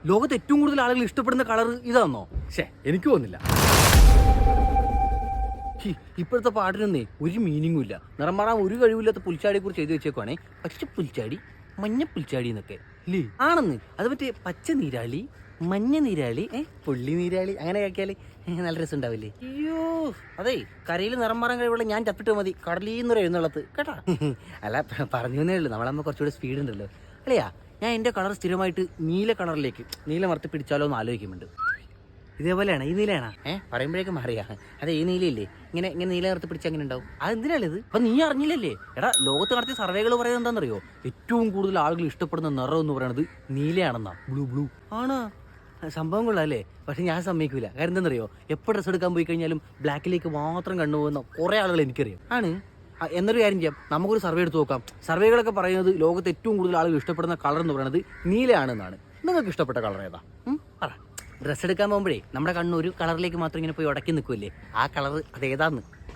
ലോകത്ത് ഏറ്റവും കൂടുതൽ ആളുകൾ ഇഷ്ടപ്പെടുന്ന കളർ ഇതാണോ? എനിക്ക് തോന്നുന്നില്ല. ഇപ്പോഴത്തെ പാട്ടിനൊന്നേ ഒരു മീനിങ്ങും ഇല്ല. നിറം മാറാൻ ഒരു കഴിവില്ലാത്ത പുൽച്ചാടിയെ കുറിച്ച് എഴുതി വെച്ചേക്കുവാണേ. പച്ച പുൽച്ചാടി, മഞ്ഞ പുൽച്ചാടി എന്നൊക്കെ ഇല്ലേ ആണെന്ന്. അത് മറ്റേ പച്ച നീരാളി, മഞ്ഞ നീരാളി, പുള്ളി നീരാളി അങ്ങനെ ആക്കിയാല് നല്ല രസം ഉണ്ടാവില്ലേ? അയ്യോ അതെ, കരയിൽ നിറം മാറാൻ കഴിവുള്ള ഞാൻ ചപ്പിട്ട് മതി കടലീന്നൊരു എഴുന്നള്ളത്ത് കേട്ടാ. അല്ല പറഞ്ഞു തന്നേ ഉള്ളൂ, നമ്മളമ്മ കുറച്ചുകൂടെ സ്പീഡ് ഉണ്ടല്ലോ. അല്ലയാ, ഞാൻ എൻ്റെ കളർ സ്ഥിരമായിട്ട് നീല കളറിലേക്ക് നീല മറത്തി പിടിച്ചാലോ എന്ന് ആലോചിക്കുന്നുണ്ട്. ഇതേപോലെയാണ് ഈ നീലയാണോ? പറയുമ്പോഴേക്കും മാറിയാ. അതെ, ഈ നീലയില്ലേ ഇങ്ങനെ ഇങ്ങനെ നീല നിർത്തി പിടിച്ചാൽ അങ്ങനെ ഉണ്ടാവും. അതെന്തിനാണിത്? അപ്പൊ നീ അറിഞ്ഞില്ലല്ലേ? എടാ, ലോകത്ത് നടത്തിയ സർവേകൾ പറയുന്നത് എന്താണെന്നറിയോ? ഏറ്റവും കൂടുതൽ ആളുകൾ ഇഷ്ടപ്പെടുന്ന നിറം എന്ന് പറയുന്നത് നീലയാണെന്നാ. ബ്ലൂ ആണോ? സംഭവം കൊള്ളാല്ലേ? പക്ഷെ ഞാൻ സമ്മതിക്കൂല. കാര്യം എന്താണെന്നറിയോ? എപ്പോൾ ഡ്രസ്സ് എടുക്കാൻ പോയി കഴിഞ്ഞാലും ബ്ലാക്കിലേക്ക് മാത്രം കണ്ടുപോകുന്ന കുറേ ആളുകൾ എനിക്കറിയാം. ആണ്. എന്നൊരു കാര്യം ചെയ്യാം, നമുക്കൊരു സർവേ എടുത്ത് നോക്കാം. സർവേകളൊക്കെ പറയുന്നത് ലോകത്ത് ഏറ്റവും കൂടുതൽ ആളുകൾ ഇഷ്ടപ്പെടുന്ന കളർ എന്ന് പറയുന്നത് നീലയാണെന്നാണ്. നിങ്ങൾക്ക് ഇഷ്ടപ്പെട്ട കളർ ഏതാ? പറ. ഡ്രസ്സ് എടുക്കാൻ പോകുമ്പോഴേ നമ്മുടെ കണ്ണൂർ കളറിലേക്ക് മാത്രം ഇങ്ങനെ പോയി ഉടക്കി നിൽക്കുമല്ലേ, ആ കളർ അതേതാന്ന്